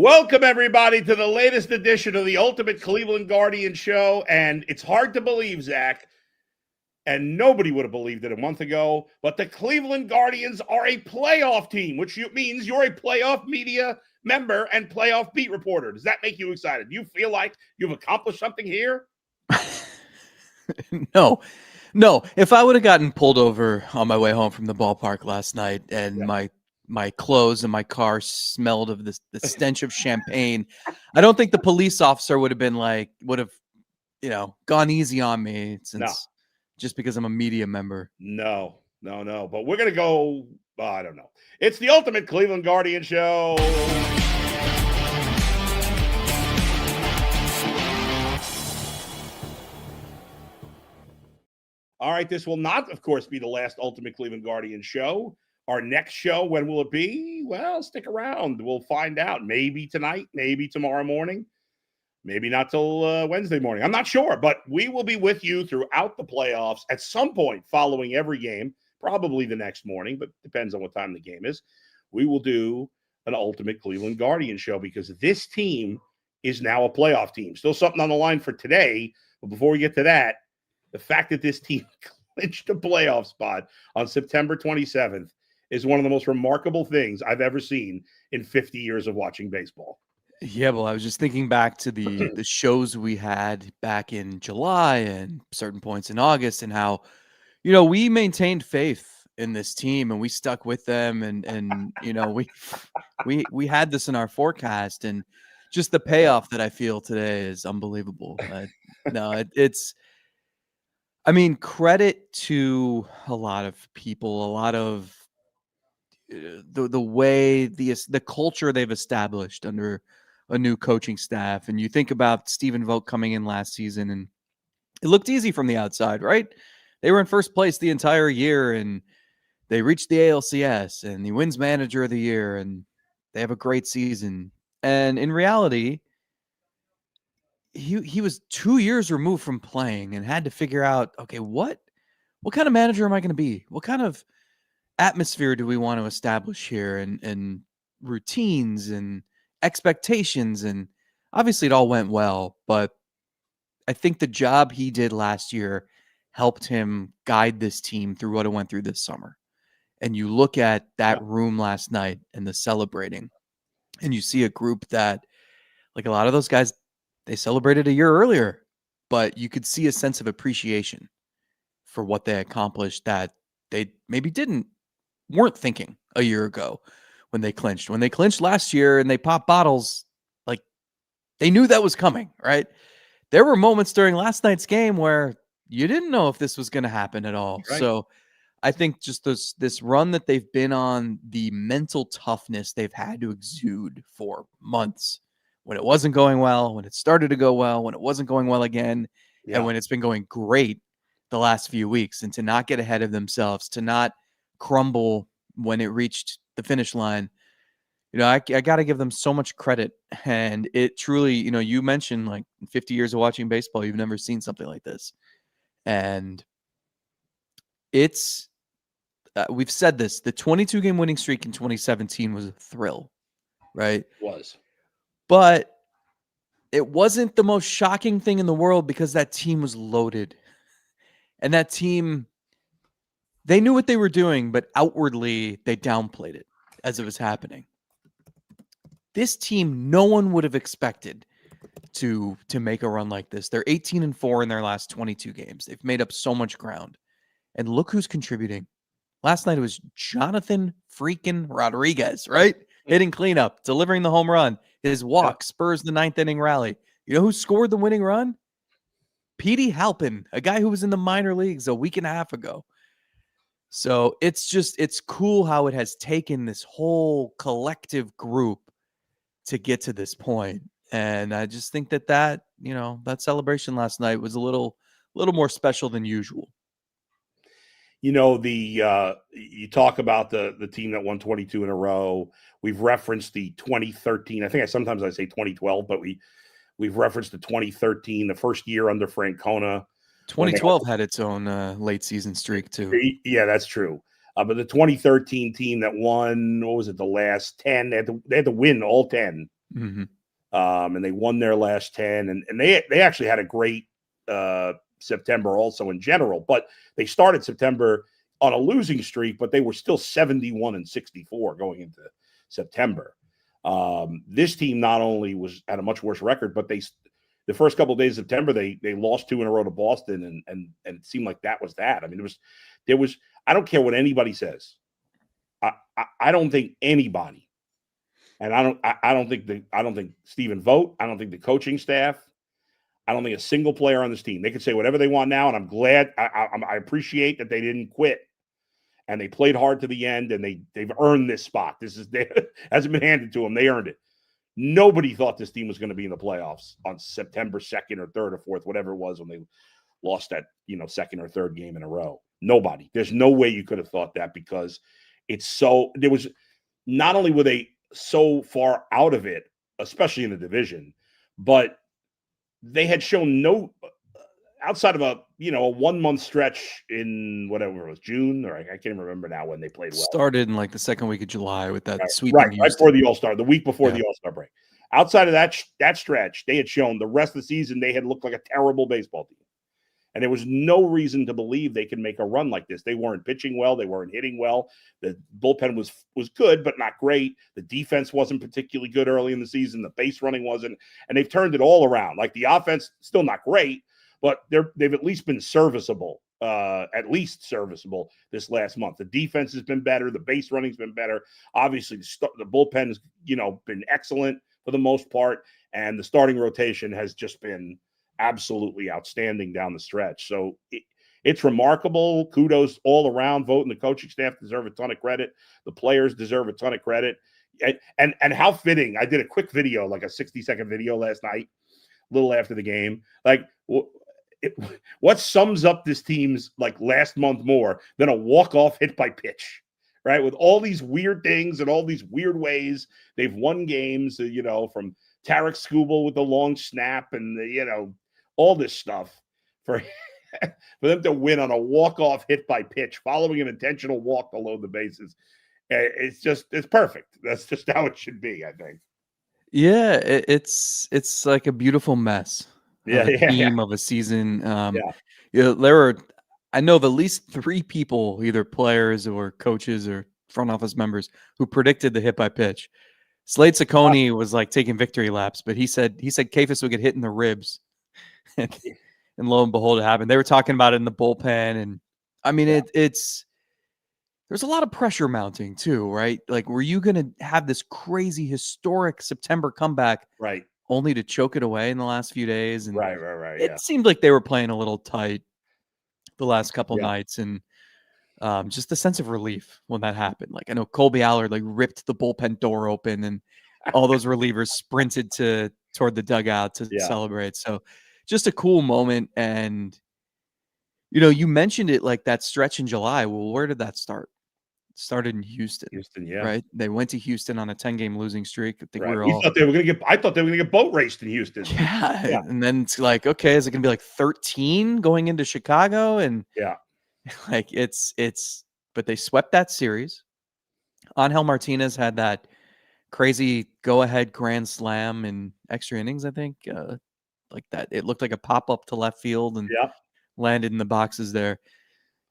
Welcome, everybody, to the latest edition of the Ultimate Cleveland Guardian Show. And it's hard to believe, Zach, and nobody would have believed it a month ago, but the Cleveland Guardians are a playoff team, which means you're a playoff media member and playoff beat reporter. Does that make you excited? Do you feel like you've accomplished something here? No. If I would have gotten pulled over on my way home from the ballpark last night and my clothes and my car smelled of the stench of champagne, I don't think the police officer would have gone easy on me just because I'm a media member. No. But we're going to go, I don't know. It's the Ultimate Cleveland Guardian Show. All right, this will not, of course, be the last Ultimate Cleveland Guardian show. Our next show, when will it be? Well, stick around. We'll find out. Maybe tonight, maybe tomorrow morning, maybe not till Wednesday morning. I'm not sure, but we will be with you throughout the playoffs at some point following every game, probably the next morning, but depends on what time the game is. We will do an Ultimate Cleveland Guardian show because this team is now a playoff team. Still something on the line for today, but before we get to that, the fact that this team clinched a playoff spot on September 27th is one of the most remarkable things I've ever seen in 50 years of watching baseball. Yeah, well, I was just thinking back to the shows we had back in July and certain points in August and how, we maintained faith in this team and we stuck with them and we had this in our forecast, and just the payoff that I feel today is unbelievable. Credit to a lot of people, a lot of the way the culture they've established under a new coaching staff. And you think about Stephen Vogt coming in last season, and it looked easy from the outside, right? They were in first place the entire year, and they reached the ALCS, and he wins Manager of the Year, and they have a great season. And in reality, he was 2 years removed from playing and had to figure out, okay, what kind of manager am I going to be? What kind of atmosphere do we want to establish here, and routines and expectations? And obviously it all went well, but I think the job he did last year helped him guide this team through what it went through this summer. And you look at that room last night and the celebrating, and you see a group that, like a lot of those guys, they celebrated a year earlier, but you could see a sense of appreciation for what they accomplished that they maybe weren't thinking a year ago when they clinched. When they clinched last year and they popped bottles, like they knew that was coming, right? There were moments during last night's game where you didn't know if this was going to happen at all. Right. So I think just this run that they've been on, the mental toughness they've had to exude for months, when it wasn't going well, when it started to go well, when it wasn't going well again, and when it's been going great the last few weeks, and to not get ahead of themselves, to not crumble when it reached the finish line. I got to give them so much credit. And it truly, you mentioned like 50 years of watching baseball, you've never seen something like this. And it's, we've said this, the 22-game winning streak in 2017 was a thrill, right? It was. But it wasn't the most shocking thing in the world because that team was loaded. And that team, they knew what they were doing, but outwardly they downplayed it as it was happening. This team, no one would have expected to make a run like this. They're 18-4 in their last 22 games. They've made up so much ground. And look who's contributing. Last night it was Jonathan freaking Rodriguez, right? Hitting cleanup, delivering the home run. His walk spurs the 9th inning rally. You know who scored the winning run? Petey Halpin, a guy who was in the minor leagues a week and a half ago. So it's cool how it has taken this whole collective group to get to this point. And I just think that celebration last night was a little more special than usual. You talk about the team that won 22 in a row. We've referenced the 2013. I think sometimes I say 2012, but we've referenced the 2013, the first year under Francona. 2012 had its own late season streak too. Yeah, that's true. But the 2013 team that won, what was it, the last 10? They had to win all 10 And they won their last 10, and they actually had a great September also in general, but they started September on a losing streak, but they were still 71-64 going into September. This team not only had a much worse record, but the first couple of days of September they lost 2 in a row to Boston, and it seemed like that was that. I mean, there was I don't care what anybody says. I don't think anybody, and I don't think Stephen Vogt, I don't think the coaching staff, I don't think a single player on this team. They can say whatever they want now, and I'm glad. I appreciate that they didn't quit and they played hard to the end, and they've earned this spot. Hasn't been handed to them. They earned it. Nobody thought this team was going to be in the playoffs on September 2nd or 3rd or 4th, whatever it was, when they lost that second or third game in a row. Nobody. There's no way you could have thought that, because there was not only were they so far out of it, especially in the division, but they had shown no, outside of a 1 month stretch in whatever it was, June, or I can't remember now when they played well. Started in like the second week of July with that sweep. Right before the All-Star, the week before the All-Star break. Outside of that stretch, they had shown the rest of the season they had looked like a terrible baseball team. And there was no reason to believe they could make a run like this. They weren't pitching well. They weren't hitting well. The bullpen was good, but not great. The defense wasn't particularly good early in the season. The base running wasn't. And they've turned it all around. Like, the offense, still not great, but they've at least been serviceable, this last month. The defense has been better. The base running's been better. Obviously, the bullpen has been excellent for the most part. And the starting rotation has just been absolutely outstanding down the stretch. So it's remarkable. Kudos all around. Vogt and the coaching staff deserve a ton of credit. The players deserve a ton of credit. And how fitting. I did a quick video, like a 60-second video last night, a little after the game. Like, what sums up this team's last month more than a walk-off hit by pitch, right? With all these weird things and all these weird ways they've won games, from Tarek Skubal with the long snap and all this stuff, for them to win on a walk-off hit by pitch following an intentional walk below the bases. It's perfect. That's just how it should be, I think. Yeah, it's like a beautiful mess. Team of a season. There were, I know, of at least 3 people, either players or coaches or front office members, who predicted the hit by pitch. Slade Ciccone was taking victory laps, but he said Kefis would get hit in the ribs, and lo and behold, it happened. They were talking about it in the bullpen, and I mean, there's a lot of pressure mounting too, right? Like, were you going to have this crazy historic September comeback, right, only to choke it away in the last few days? And right. It seemed like they were playing a little tight the last couple nights, and just a sense of relief when that happened. Like, I know Colby Allard ripped the bullpen door open, and all those relievers sprinted toward the dugout to celebrate. So just a cool moment. And you mentioned it, like that stretch in July. Well, where did that start? It started in Houston, right? They went to Houston on a 10-game losing streak. I think I thought they were going to get boat raced in Houston. Yeah. And then it's like, okay, is it going to be 13 going into Chicago? And but they swept that series. Angel Martinez had that crazy go-ahead grand slam in extra innings, I think. Like that, it looked like a pop-up to left field and landed in the boxes there.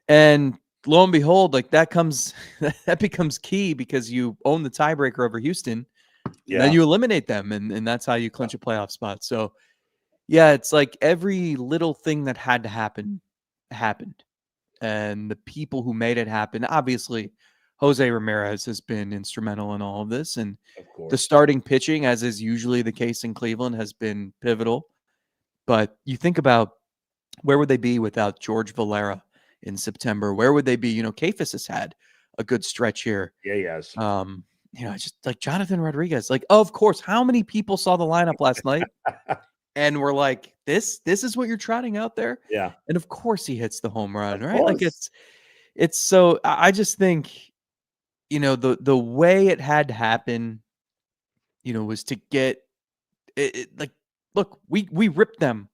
And lo and behold, that becomes key, because you own the tiebreaker over Houston. And then you eliminate them, and that's how you clinch a playoff spot. So, it's like every little thing that had to happen happened. And the people who made it happen, obviously, Jose Ramirez has been instrumental in all of this. And the starting pitching, as is usually the case in Cleveland, has been pivotal. But you think about, where would they be without George Valera in September? Where would they be? Kefis has had a good stretch here. Yeah, he has. Just like Jonathan Rodriguez. Like, of course, how many people saw the lineup last night and were like, this is what you're trotting out there? Yeah. And of course he hits the home run, right? Like, it's so, I just think, the way it had to happen, was to get it, look, we ripped them.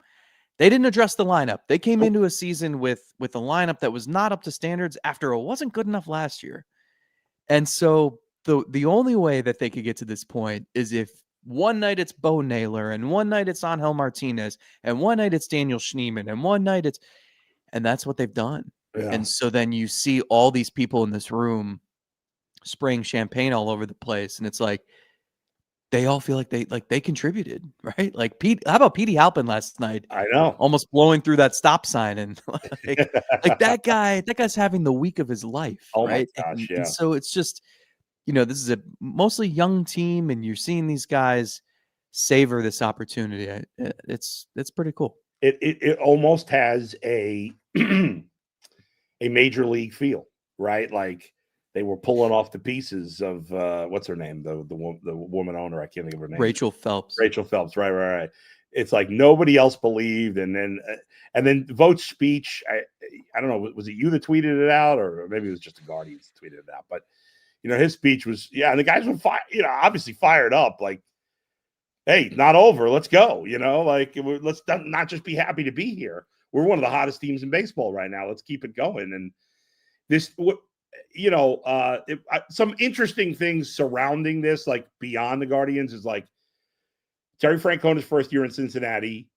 They didn't address the lineup. They came into a season with a lineup that was not up to standards after it wasn't good enough last year. And so the only way that they could get to this point is if one night it's Bo Naylor, and one night it's Angel Martinez, and one night it's Daniel Schneemann, and one night it's, and that's what they've done. Yeah. And so then you see all these people in this room spraying champagne all over the place, and it's like they all feel like they contributed, right? Like how about Petey Halpin last night? I know. Almost blowing through that stop sign, and like that guy's having the week of his life, Oh right? my gosh, yeah. And so it's just, this is a mostly young team, and you're seeing these guys savor this opportunity. It's pretty cool. It almost has a a major league feel, right? Like they were pulling off the pieces of what's her name, the woman owner. I can't think of her name. Rachel Phelps. Right. It's like nobody else believed, and then Vogt's speech. I don't know, was it you that tweeted it out, or maybe it was just the Guardians that tweeted it out? But his speech was, and the guys were obviously fired up, like, hey, not over, let's go. Like, let's not just be happy to be here. We're one of the hottest teams in baseball right now. Let's keep it going. And this, some interesting things surrounding this, like beyond the Guardians, is like Terry Francona's first year in Cincinnati.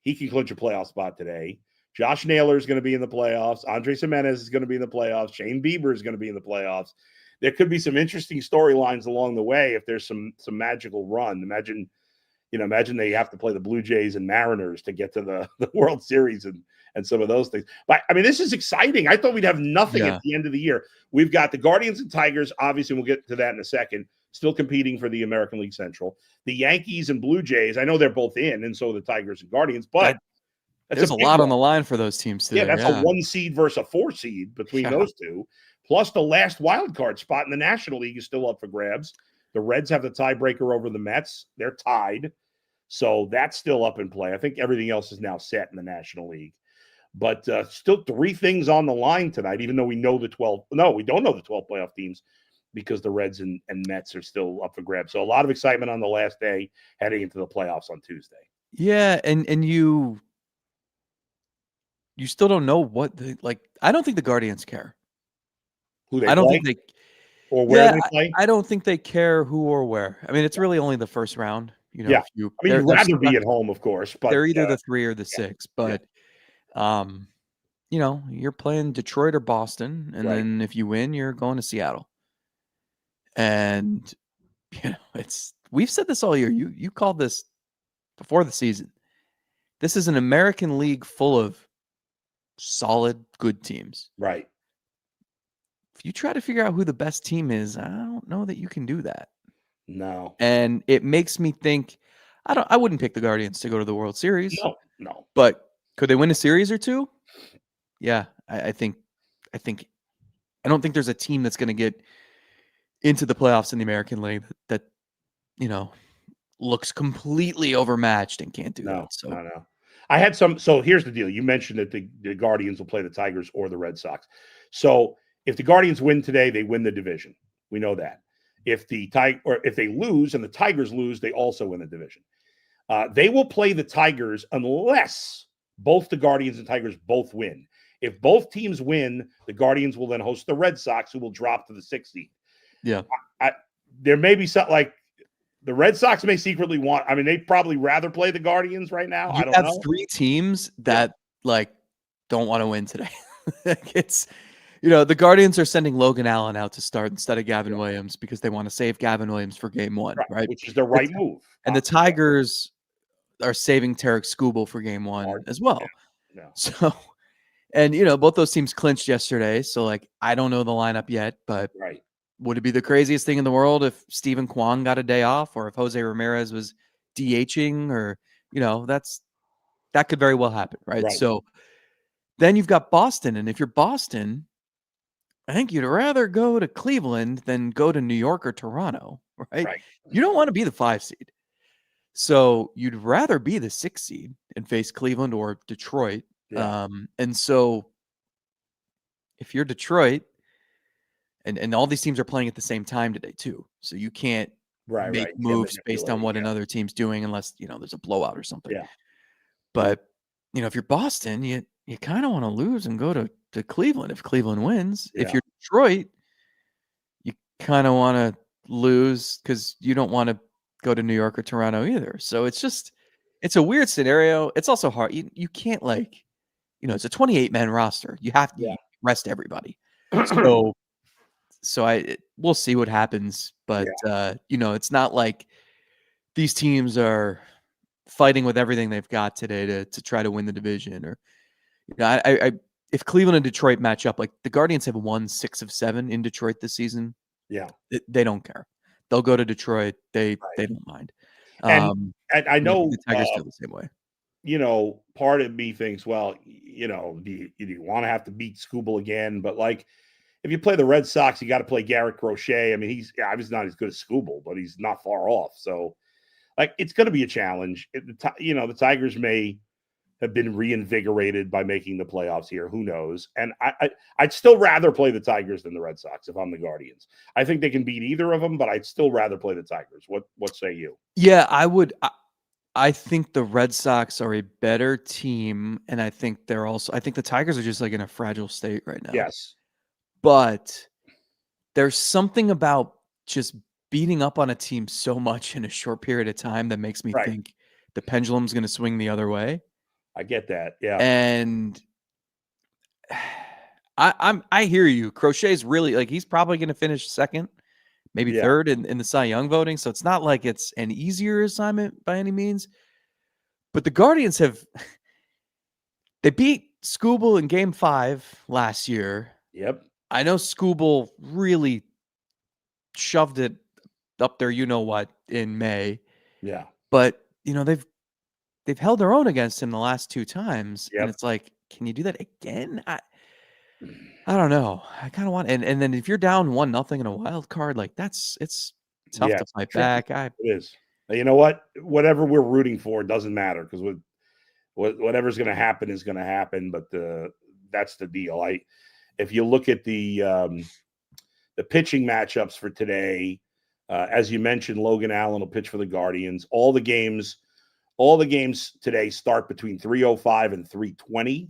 He can clinch a playoff spot today. Josh Naylor is going to be in the playoffs. Andres Jimenez is going to be in the playoffs. Shane Bieber is going to be in the playoffs. There could be some interesting storylines along the way if there's some magical run. Imagine they have to play the Blue Jays and Mariners to get to the World Series and some of those things. But I mean, this is exciting. I thought we'd have nothing at the end of the year. We've got the Guardians and Tigers, obviously, we'll get to that in a second, still competing for the American League Central. The Yankees and Blue Jays, I know they're both in, and so are the Tigers and Guardians, but there's a lot on the line for those teams today. Yeah, that's a 1 seed versus a 4 seed between those two. Plus, the last wild card spot in the National League is still up for grabs. The Reds have the tiebreaker over the Mets. They're tied. So that's still up in play. I think everything else is now set in the National League. But still 3 things on the line tonight, even though we know the 12. No, we don't know the 12 playoff teams because the Reds and Mets are still up for grabs. So a lot of excitement on the last day heading into the playoffs on Tuesday. Yeah, and you still don't know what I don't think the Guardians care. Who they I don't play? think they or where they play. I don't think they care who or where. I mean, it's really only the first round. You'd rather be at home, of course, but they're either the 3 or the 6. But you're playing Detroit or Boston, and then if you win, you're going to Seattle. And we've said this all year. You called this before the season. This is an American League full of solid, good teams. Right. If you try to figure out who the best team is, I don't know that you can do that. No. And it makes me think, I wouldn't pick the Guardians to go to the World Series. No. But could they win a series or two? Yeah, I don't think there's a team that's going to get into the playoffs in the American League that looks completely overmatched and can't do that. So no. I had some. So here's the deal. You mentioned that the Guardians will play the Tigers or the Red Sox. So if the Guardians win today, they win the division. We know that. If they lose and the Tigers lose, they also win the division. They will play the Tigers unless both the Guardians and Tigers both win. If both teams win, the Guardians will then host the Red Sox, who will drop to the 6th seed. Yeah. There may be something like the Red Sox may secretly want. I mean, they'd probably rather play the Guardians right now. I don't know. You have 3 teams that don't want to win today. It's the Guardians are sending Logan Allen out to start instead of Gavin Williams because they want to save Gavin Williams for game 1, right? Which is the right move. And the Tigers are saving Tarek Skubal for game 1 as well. Yeah. So, and both those teams clinched yesterday. So I don't know the lineup yet, but would it be the craziest thing in the world if Stephen Kwan got a day off, or if Jose Ramirez was DHing, or that could very well happen, right? So then you've got Boston, and if you're Boston, I think you'd rather go to Cleveland than go to New York or Toronto, right? You don't want to be the 5 seed. So you'd rather be the 6 seed and face Cleveland or Detroit. Yeah. And so if you're Detroit, and all these teams are playing at the same time today too, so you can't make moves based on what another team's doing unless there's a blowout or something. Yeah. But if you're Boston, you kind of want to lose and go to Cleveland if Cleveland wins. Yeah. If you're Detroit, you kind of want to lose because you don't want to go to New York or Toronto either. So it's a weird scenario. It's also hard. You can't it's a 28-man roster. You have to Yeah. rest everybody. So we'll see what happens. But it's not like these teams are fighting with everything they've got today to try to win the division. Or if Cleveland and Detroit match up, like the Guardians have won 6 of 7 in Detroit this season. Yeah. They don't care. They'll go to Detroit. They Right. don't mind. And I know, the Tigers feel the same way. Part of me thinks, well, do you want to have to beat Scooble again? But like, if you play the Red Sox, you got to play Garrett Crochet. I mean, he's obviously not as good as Scooble, but he's not far off. So, like, it's going to be a challenge. The Tigers may have been reinvigorated by making the playoffs here. Who knows? And I'd still rather play the Tigers than the Red Sox if I'm the Guardians. I think they can beat either of them, but I'd still rather play the Tigers. What say you? Yeah, I would. I think the Red Sox are a better team, and I think I think the Tigers are just like in a fragile state right now. Yes. But there's something about just beating up on a team so much in a short period of time that makes me think the pendulum's going to swing the other way. I get that. Yeah. And I hear you. Crochet's really like he's probably going to finish second, maybe third in the Cy Young voting. So it's not like it's an easier assignment by any means. But the Guardians they beat Scooble in Game 5 last year. Yep. I know Scooble really shoved it up there, what, in May. Yeah. But they've held their own against him the last 2 times, and it's like, can you do that again? I don't know. I kind of want, and then if you're down 1-0 in a wild card, like it's tough to fight back. It is. You know what? Whatever we're rooting for doesn't matter because whatever's going to happen is going to happen. But that's the deal. If you look at the pitching matchups for today, as you mentioned, Logan Allen will pitch for the Guardians. All the games today start between 3:05 and 3:20.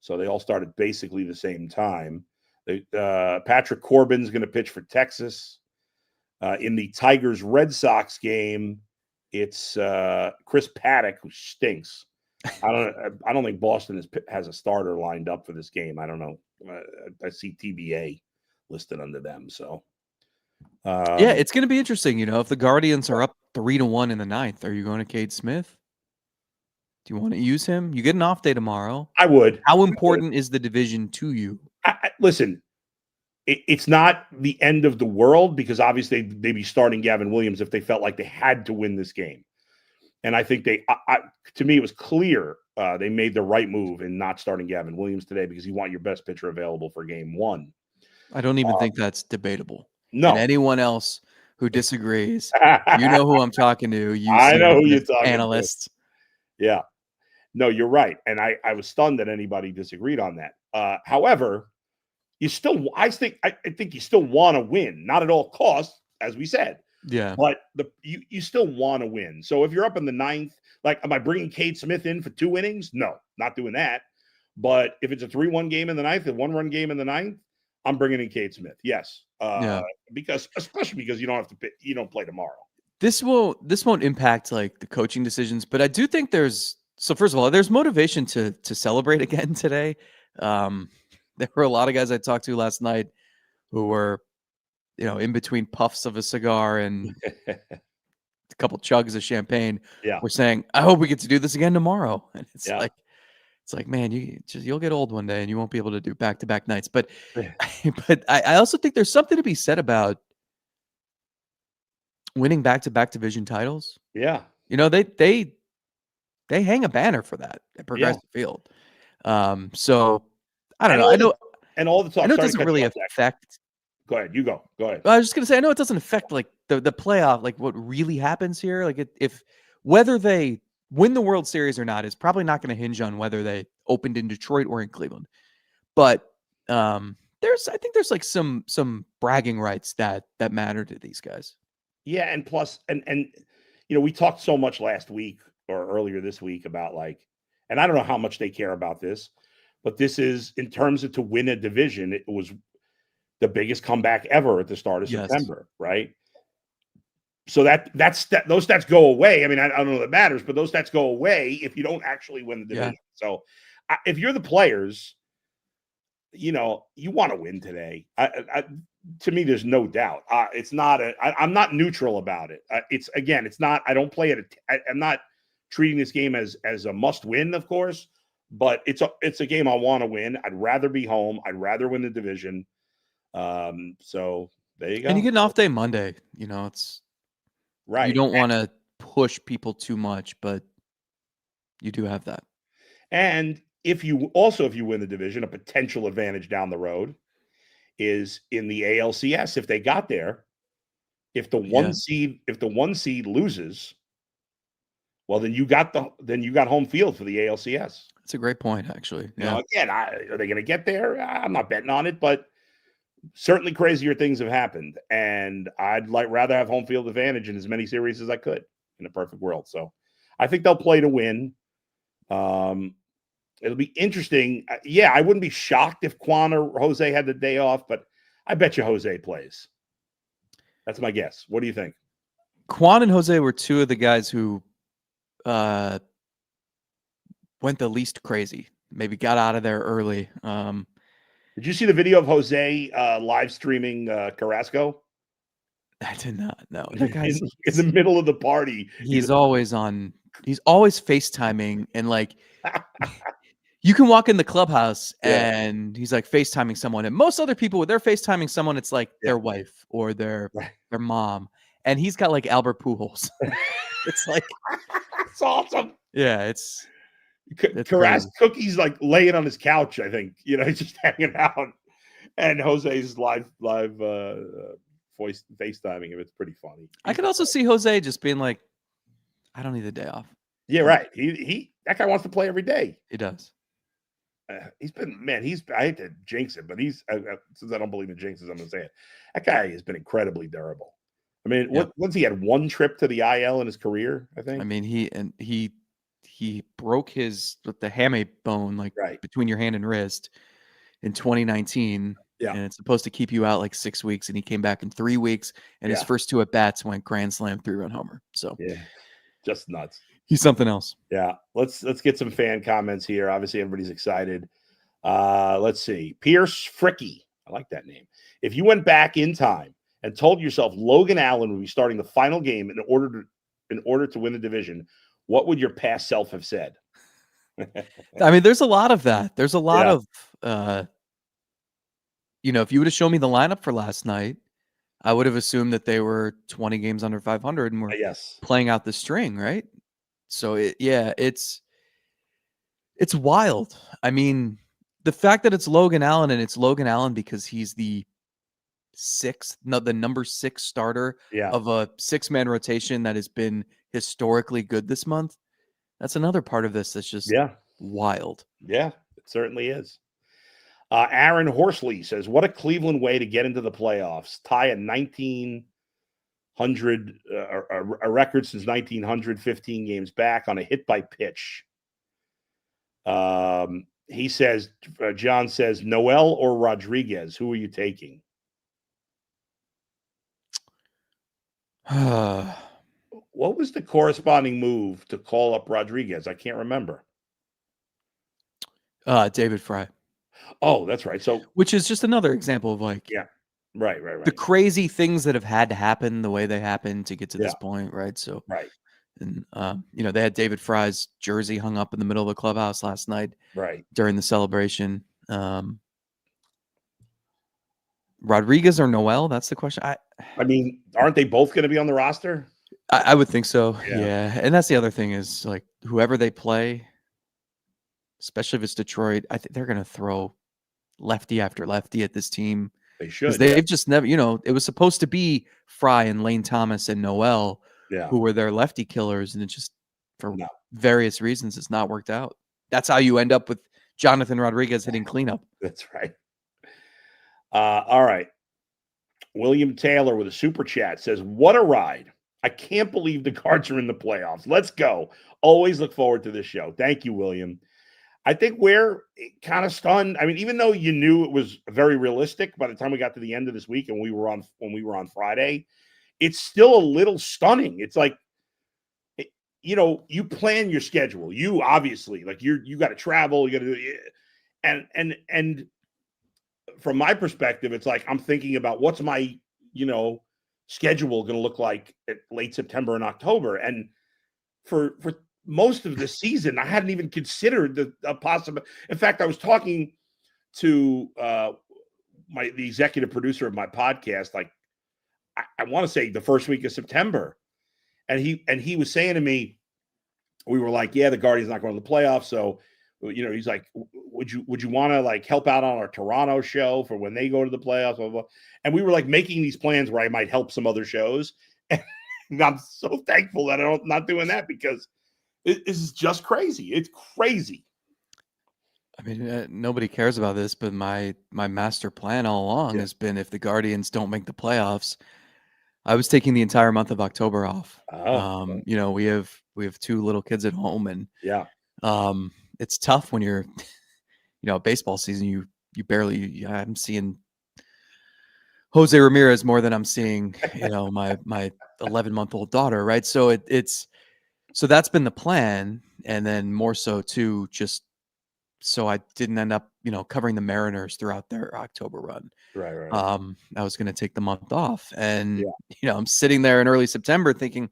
So they all start at basically the same time. Patrick Corbin's going to pitch for Texas. In the Tigers-Red Sox game, it's Chris Paddock, who stinks. I don't think Boston has a starter lined up for this game. I don't know. I see TBA listed under them. So it's going to be interesting. If the Guardians are up 3-1 in the 9th, are you going to Cade Smith? Do you want to use him? You get an off day tomorrow. I would. How important is the division to you? Listen, it's not the end of the world because obviously they'd be starting Gavin Williams if they felt like they had to win this game. And I think to me, it was clear they made the right move in not starting Gavin Williams today because you want your best pitcher available for game 1. I don't even think that's debatable. No. And anyone else who disagrees, you know who I'm talking to. I know who you're talking analysts. to. Yeah. No, you're right. And I was stunned that anybody disagreed on that. However, I think you still want to win, not at all costs, as we said. Yeah. But you still want to win. So if you're up in the 9th, like, am I bringing Cade Smith in for 2 innings? No, not doing that. But if it's a 3-1 game in the 9th, a 1-run game in the 9th, I'm bringing in Cade Smith. Yes. Especially because you don't play tomorrow. This won't impact like the coaching decisions, but I do think so first of all, there's motivation to celebrate again today. There were a lot of guys I talked to last night who were, in between puffs of a cigar and a couple chugs of champagne, were saying, "I hope we get to do this again tomorrow." And it's like, man, you'll get old one day and you won't be able to do back-to-back nights. But I also think there's something to be said about winning back-to-back division titles. Yeah, they hang a banner for that at Progressive Field. So I don't know. I know, and all the talk. I know it doesn't really affect. Go ahead. You go. Go ahead. I was just gonna say, I know it doesn't affect like the playoff, like what really happens here. Like if whether they win the World Series or not is probably not going to hinge on whether they opened in Detroit or in Cleveland. But I think there's like some bragging rights that matter to these guys. Yeah, and plus, and we talked so much last week or earlier this week about and I don't know how much they care about this, but this is, in terms of to win a division, it was the biggest comeback ever at the start of September, right? So those stats go away. I mean, I don't know if that matters, but those stats go away if you don't actually win the division. Yeah. So if you're the players, you want to win today. To me, there's no doubt. It's not I'm not neutral about it. It's not. I don't play it. I'm not treating this game as a must win, of course, but it's a game I want to win. I'd rather be home. I'd rather win the division. So there you go. And you get an off day Monday. It's right. You don't want to push people too much, but you do have that. And if you win the division, a potential advantage down the road is in the ALCS. If they got there, if the one seed loses, well, then you got home field for the ALCS. That's a great point, actually. Yeah. Again, are they going to get there? I'm not betting on it, but certainly crazier things have happened, and I'd rather have home field advantage in as many series as I could in a perfect world. So I think they'll play to win. It'll be interesting. Yeah, I wouldn't be shocked if Quan or Jose had the day off, but I bet you Jose plays. That's my guess. What do you think? Quan and Jose were two of the guys who went the least crazy. Maybe got out of there early. Did you see the video of Jose live streaming Carrasco? I did not. No, that guy's in the middle of the party. He's always FaceTiming, and like you can walk in the clubhouse and he's like FaceTiming someone, and most other people, when they're FaceTiming someone, it's like their wife or their mom, and he's got like Albert Pujols. It's like it's awesome. Yeah, it's Carrasco Cookie's like laying on his couch. I think he's just hanging out, and Jose's live voice FaceTiming him. It's pretty funny. I could also see Jose just being like, I don't need a day off. Yeah, right. He that guy wants to play every day. He does. He's been, man, I hate to jinx it, but since I don't believe in jinxes, I'm going to say it. That guy has been incredibly durable. I mean, once he had one trip to the IL in his career, I think. I mean, he broke the hamate bone, between your hand and wrist in 2019. Yeah. And it's supposed to keep you out like 6 weeks. And he came back in 3 weeks, and his first two at bats went grand slam 3-run homer. So yeah, just nuts. He's something else. Yeah. Let's get some fan comments here. Obviously, everybody's excited. Let's see. Pierce Fricky. I like that name. If you went back in time and told yourself Logan Allen would be starting the final game in order to win the division, what would your past self have said? I mean, there's a lot of that. There's a lot of, if you would have shown me the lineup for last night, I would have assumed that they were 20 games under 500 and were playing out the string, right? So it's wild. I mean, the fact that it's Logan Allen, and it's Logan Allen because he's the number 6 starter of a 6-man rotation that has been historically good this month. That's another part of this that's just wild. Yeah, it certainly is. Aaron Horsley says, what a Cleveland way to get into the playoffs. Tie a 1900, a record since 1900, 15 games back on a hit by pitch. He says, John says, Noel or Rodriguez, who are you taking? What was the corresponding move to call up Rodriguez? I can't remember. David Fry. Oh, that's right. So, which is just another example of right. The crazy things that have had to happen the way they happened to get to this point, right? So, and they had David Fry's jersey hung up in the middle of the clubhouse last night, during the celebration. Rodriguez or Noel? That's the question. I mean, aren't they both going to be on the roster? I would think so. Yeah. And that's the other thing is like whoever they play, especially if it's Detroit, I think they're going to throw lefty after lefty at this team. They should. They've just never, it was supposed to be Fry and Lane Thomas and Noel, who were their lefty killers, and it just for various reasons it's not worked out. That's how you end up with Jonathan Rodriguez hitting cleanup. That's right. All right. William Taylor with a super chat says, what a ride. I can't believe the Cards are in the playoffs. Let's go. Always look forward to this show. Thank you, William. I think we're kind of stunned. I mean, even though you knew it was very realistic by the time we got to the end of this week and when we were on Friday, it's still a little stunning. It's like, you plan your schedule. You obviously, like, you got to travel, you got to do, and from my perspective, it's like I'm thinking about what's my, schedule going to look like at late September and October. And for most of the season, I hadn't even considered the possible. In fact, I was talking to the executive producer of my podcast, like I want to say the first week of September, and he was saying to me, we were like, yeah, the Guardians not going to the playoffs, so he's like, would you want to like help out on our Toronto show for when they go to the playoffs, blah, blah, blah. And we were like making these plans where I might help some other shows, and I'm so thankful that I'm not doing that, because this is just crazy. It's crazy. I mean, nobody cares about this, but my master plan all along has been, if the Guardians don't make the playoffs, I was taking the entire month of October off. Oh, We have two little kids at home, and yeah, it's tough when you're, baseball season. You barely. I'm seeing Jose Ramirez more than I'm seeing, my 11-month-old daughter, right? So so that's been the plan, and then more so too, just so I didn't end up, covering the Mariners throughout their October run. right. I was going to take the month off, and Yeah. I'm sitting there in early September thinking,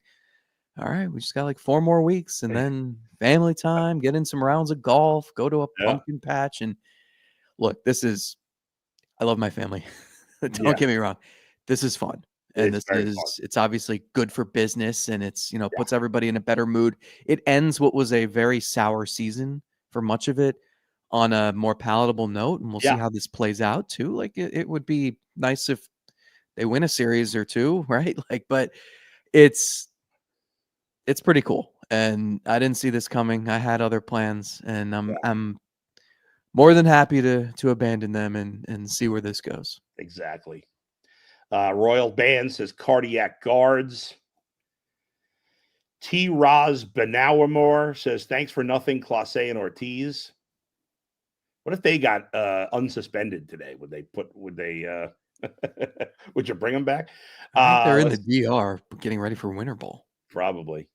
all right, we just got like 4 more weeks, and then family time, get in some rounds of golf, go to a Yeah, pumpkin patch, and look, I love my family. yeah, Don't get me wrong, this is fun, and it's very fun. it's obviously good for business, and it's Yeah, puts everybody in a better mood. It ends what was a very sour season for much of it on a more palatable note, and we'll see yeah, how this plays out too. Like it would be nice if they win a series or two, right? Like, but it's pretty cool, and I didn't see this coming. I had other plans, and yeah, I'm more than happy to abandon them and see where this goes. exactly. Royal Band says cardiac guards. T. Roz Benauermore says thanks for nothing, Clase and Ortiz. What if they got unsuspended today? Would would you bring them back? I think they're in the Let's DR getting ready for Winter Bowl. probably.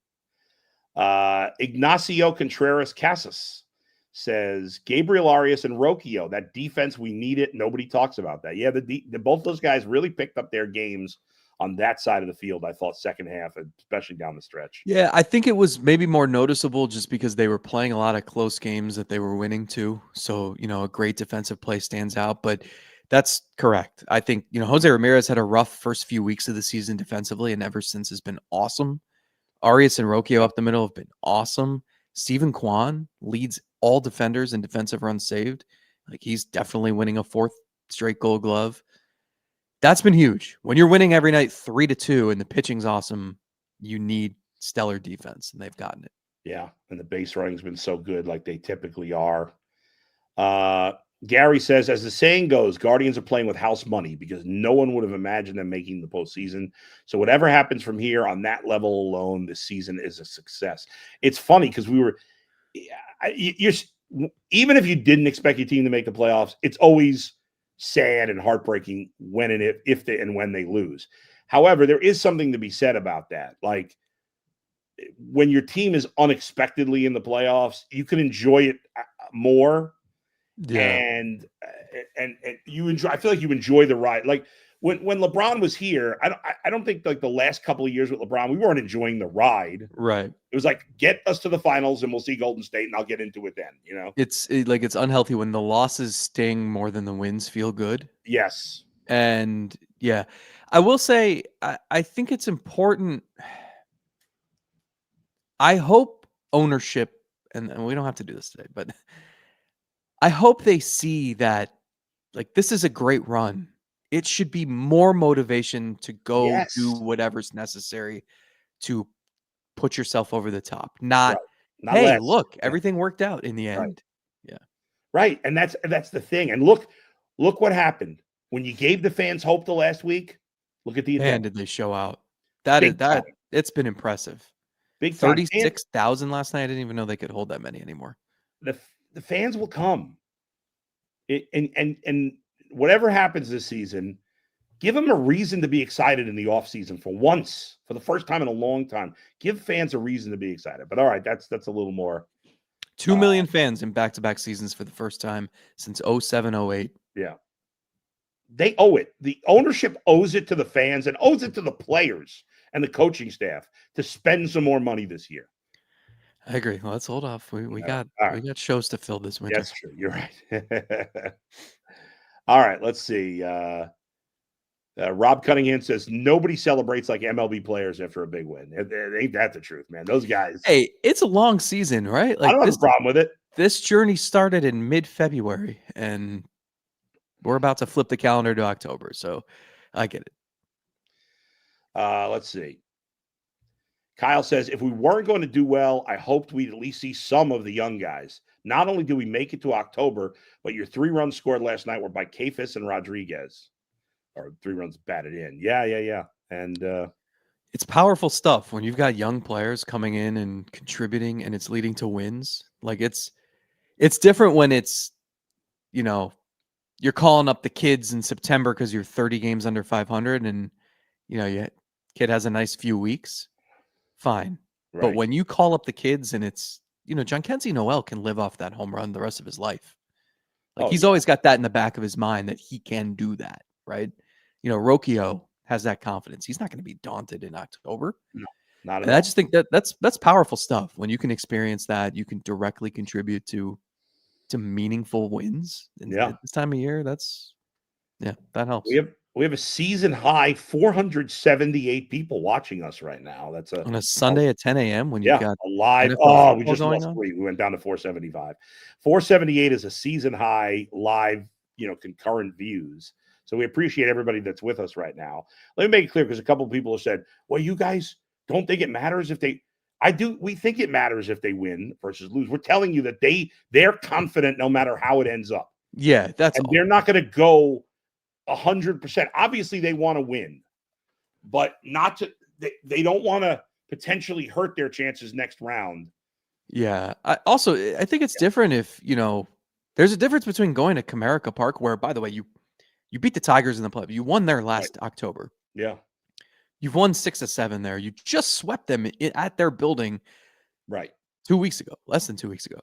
Ignacio Contreras Casas says Gabriel Arias and Rocchio. That defense, we need it. Nobody talks about that. Yeah, both those guys really picked up their games on that side of the field, I thought, second half, especially down the stretch. Yeah, I think it was maybe more noticeable just because they were playing a lot of close games that they were winning too. So, a great defensive play stands out, but that's correct. I think, Jose Ramirez had a rough first few weeks of the season defensively, and ever since has been awesome. Arias and Rocchio up the middle have been awesome. Stephen Kwan leads all defenders in defensive runs saved. Like, he's definitely winning a 4th straight Gold Glove. That's been huge. When you're winning every night 3-2 and the pitching's awesome, you need stellar defense, and they've gotten it. Yeah, and the base running's been so good, like they typically are. Gary says, as the saying goes, Guardians are playing with house money because no one would have imagined them making the postseason. So whatever happens from here on that level alone, this season is a success. It's funny because you're even if you didn't expect your team to make the playoffs, it's always sad and heartbreaking when and if they and when they lose. However, there is something to be said about that. Like, when your team is unexpectedly in the playoffs, you can enjoy it more. Yeah. And you enjoy. I feel like you enjoy the ride. Like when LeBron was here, I don't think like the last couple of years with LeBron, we weren't enjoying the ride. Right. It was like, get us to the finals and we'll see Golden State, and I'll get into it then. It's unhealthy when the losses sting more than the wins feel good. Yes. And yeah, I will say, I think it's important. I hope ownership, and we don't have to do this today, but I hope they see that, like, this is a great run. It should be more motivation to go do Yes. whatever's necessary to put yourself over the top. Right. Not, Not hey, less. look, Yeah. everything worked out in the Right. end. Yeah. Right. And that's the thing. And look what happened when you gave the fans hope the last week. Look at the Man, attendance. did they show out. That is Big time. it's been impressive. Big time. 36,000 last night. I didn't even know they could hold that many anymore. The fans will come. And whatever happens this season, Give them a reason to be excited in the offseason for once, for the first time in a long time. Give fans a reason to be excited. But all right, that's a little more. 2 million fans in back-to-back seasons for the first time since 07-08. Yeah. They owe it. The ownership owes it to the fans and owes it to the players and the coaching staff to spend some more money this year. I agree. Well, let's hold off. We got shows to fill this winter. That's true. You're right. All right, let's see. Rob Cunningham says nobody celebrates like MLB players after a big win. Ain't that the truth, man? Those guys. Hey, it's a long season, right? I don't have a problem with it. This journey started in mid-February, and we're about to flip the calendar to October, so I get it. Let's see. Kyle says, if we weren't going to do well, I hoped we'd at least see some of the young guys. Not only did we make it to October, but your 3 runs scored last night were by Kafis and Rodriguez. Or 3 runs batted in. Yeah. And it's powerful stuff when you've got young players coming in and contributing and it's leading to wins. Like it's different when it's, you're calling up the kids in September because you're 30 games under 500 and, your kid has a nice few weeks. Fine. Right. But when you call up the kids and it's, Giancarlo Noel can live off that home run the rest of his life. Like he's always got that in the back of his mind that he can do that, right? Rocchio has that confidence. He's not going to be daunted in October. No, not at all. I just think that's powerful stuff. When you can experience that, you can directly contribute to meaningful wins. And at this time of year, that helps. We have a season high 478 people watching us right now. That's on a Sunday at 10 a.m. when you've got a live. We just lost 3. We went down to 475. 478 is a season high live, concurrent views. So we appreciate everybody that's with us right now. Let me make it clear because a couple of people have said, well, you guys don't think it matters if they – I do. We think it matters if they win versus lose. We're telling you that they're confident no matter how it ends up. Yeah, that's and all. They're not going to go 100%. Obviously, they want to win, but not to – they don't want to potentially hurt their chances next round. Yeah. I think it's different if, there's a difference between going to Comerica Park where, by the way, you beat the Tigers in the playoffs. You won there last October. Yeah. You've won 6 of 7 there. You just swept them at their building. Right. 2 weeks ago, less than 2 weeks ago.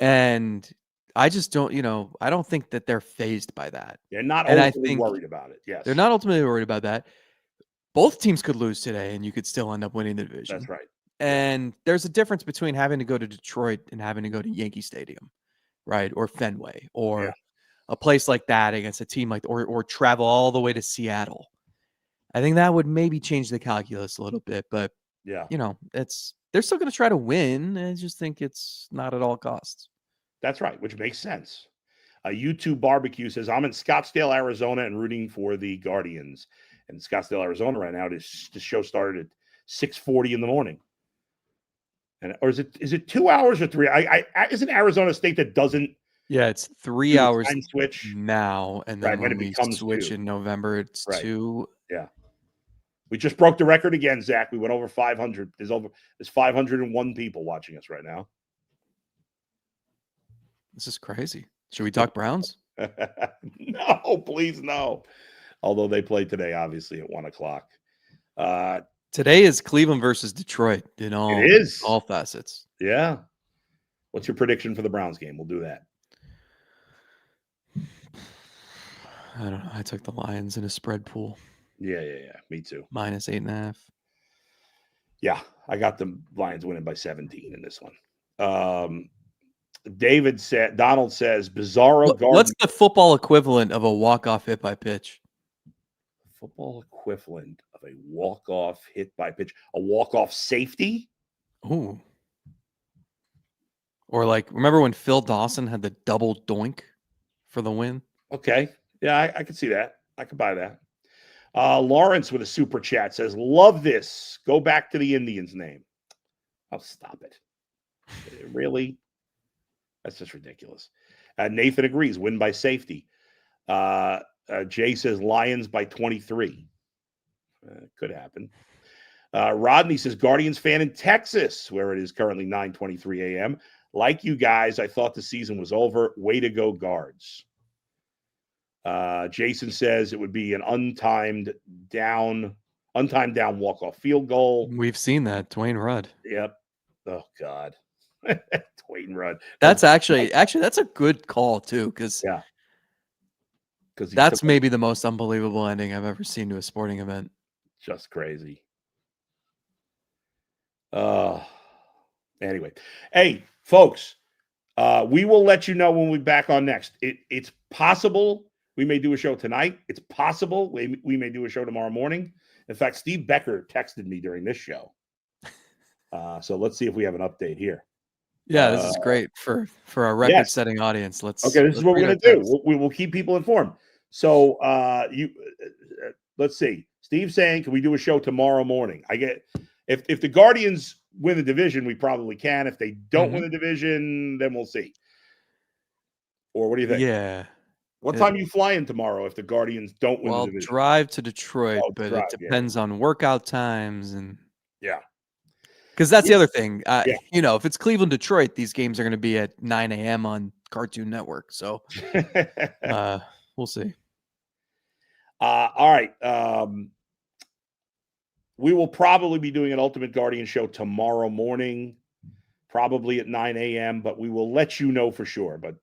And I just don't, I don't think that they're fazed by that. They're not ultimately worried about it. Yes. They're not ultimately worried about that. Both teams could lose today and you could still end up winning the division. That's right. And there's a difference between having to go to Detroit and having to go to Yankee Stadium, right? Or Fenway or a place like that against a team like or travel all the way to Seattle. I think that would maybe change the calculus a little bit, but they're still going to try to win. I just think it's not at all costs. That's right, which makes sense. YouTube Barbecue says, I'm in Scottsdale, Arizona, and rooting for the Guardians. And Scottsdale, Arizona, right now, this show started at 6:40 in the morning. Or is it 2 hours or 3? Isn't Arizona a state that doesn't? Yeah, it's 3 hours switch now, and then when we switch 2. In November, it's 2. Yeah. We just broke the record again, Zach. We went over 500. There's 501 people watching us right now. This is crazy. Should we talk Browns? No, please no. Although they play today, obviously, at 1:00. Today is Cleveland versus Detroit in all facets. Yeah. What's your prediction for the Browns game? We'll do that. I don't know. I took the Lions in a spread pool. Yeah. Me too. Minus 8.5. Yeah, I got the Lions winning by 17 in this one. Donald says, Bizarro Garden. What's the football equivalent of a walk-off hit by pitch? Football equivalent of a walk-off hit by pitch. A walk-off safety? Ooh. Or remember when Phil Dawson had the double doink for the win? Okay. Yeah, I could see that. I could buy that. Lawrence with a super chat says, love this. Go back to the Indians name. Oh, stop it. Really? That's just ridiculous. Nathan agrees. Win by safety. Jay says Lions by 23. Could happen. Rodney says Guardians fan in Texas, where it is currently 9:23 a.m. Like you guys, I thought the season was over. Way to go, Guards. Jason says it would be an untimed down walk-off field goal. We've seen that, Dwayne Rudd. Yep. Oh God. Dwayne Rudd. That's actually that's a good call too, because yeah. Because that's maybe the most unbelievable ending I've ever seen to a sporting event. Just crazy. Anyway, hey folks, we will let you know when we're back on next. It's possible we may do a show tonight. It's possible we may do a show tomorrow morning. In fact, Steve Becker texted me during this show. So let's see if we have an update here. Yeah, this is great for our record-setting audience. This is what we're going to do. We will keep people informed. So let's see. Steve's saying, can we do a show tomorrow morning? I get if the Guardians win the division, we probably can. If they don't win the division, then we'll see. Or what do you think? Yeah. What time are you flying tomorrow if the Guardians don't win the division? Well, drive to Detroit, but it depends on workout times and because that's the other thing. If it's Cleveland, Detroit, these games are going to be at 9 a.m. on Cartoon Network. So we'll see. All right. We will probably be doing an Ultimate Guardian show tomorrow morning, probably at 9 a.m., but we will let you know for sure. But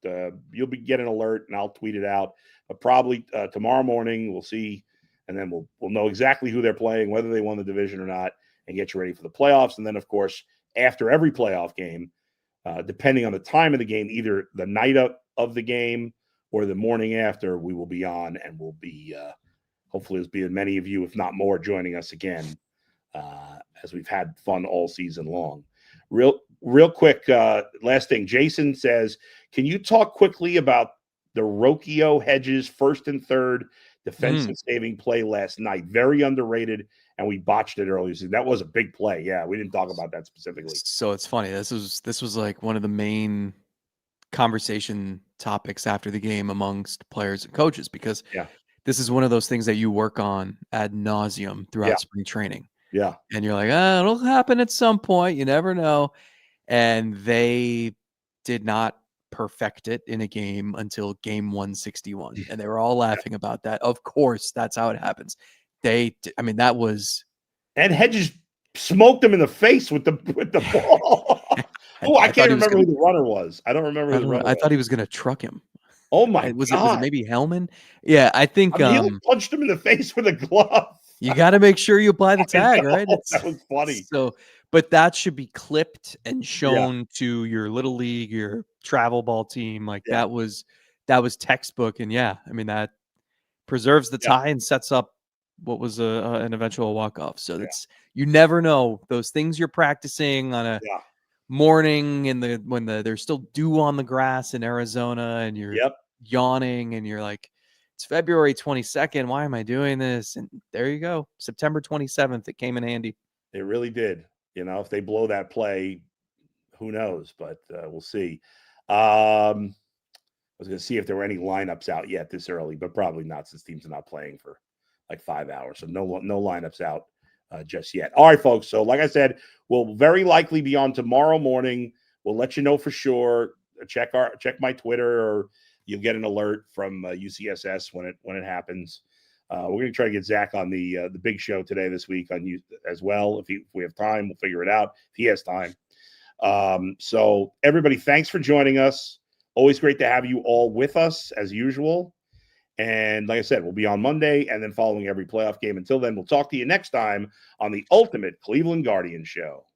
you'll get an alert, and I'll tweet it out. But probably tomorrow morning, we'll see, and then we'll know exactly who they're playing, whether they won the division or not, and get you ready for the playoffs. And then, of course, after every playoff game, depending on the time of the game, either the night of the game or the morning after, we will be on, and we'll be hopefully there'll be as many of you, if not more, joining us again, as we've had fun all season long. Real quick, last thing. Jason says, can you talk quickly about the Rocchio Hedges first and third defensive saving play last night? Very underrated, and we botched it earlier. So that was a big play. Yeah, we didn't talk about that specifically. So it's funny. This was like one of the main conversation topics after the game amongst players and coaches, because this is one of those things that you work on ad nauseum throughout spring training. Yeah. And you're like, it'll happen at some point. You never know. And they did not perfect it in a game until game 161. And they were all laughing about that. Of course, that's how it happens. That was. And Hedges smoked him in the face with the ball. I can't remember who the runner was. I don't remember who the runner was. I thought he was going to truck him. Oh my God. Was it maybe Hellman? Yeah, I think he punched him in the face with a glove. You got to make sure you apply the tag, right? That was funny. So, but that should be clipped and shown to your little league, your travel ball team. Like that was textbook. And that preserves the tie and sets up what was an eventual walk-off. So you never know those things you're practicing on a morning when there's still dew on the grass in Arizona, and you're yawning and you're like, it's February 22nd. Why am I doing this? And there you go. September 27th. It came in handy. It really did. If they blow that play, who knows? But we'll see. I was going to see if there were any lineups out yet this early, but probably not, since teams are not playing for like 5 hours. So no lineups out just yet. All right, folks. So like I said, we'll very likely be on tomorrow morning. We'll let you know for sure. Check my Twitter, or you'll get an alert from UCSS when it happens. We're going to try to get Zach on the big show today this week on you as well. If we have time, we'll figure it out. If he has time. So everybody, thanks for joining us. Always great to have you all with us as usual. And like I said, we'll be on Monday and then following every playoff game. Until then, we'll talk to you next time on the Ultimate Cleveland Guardian Show.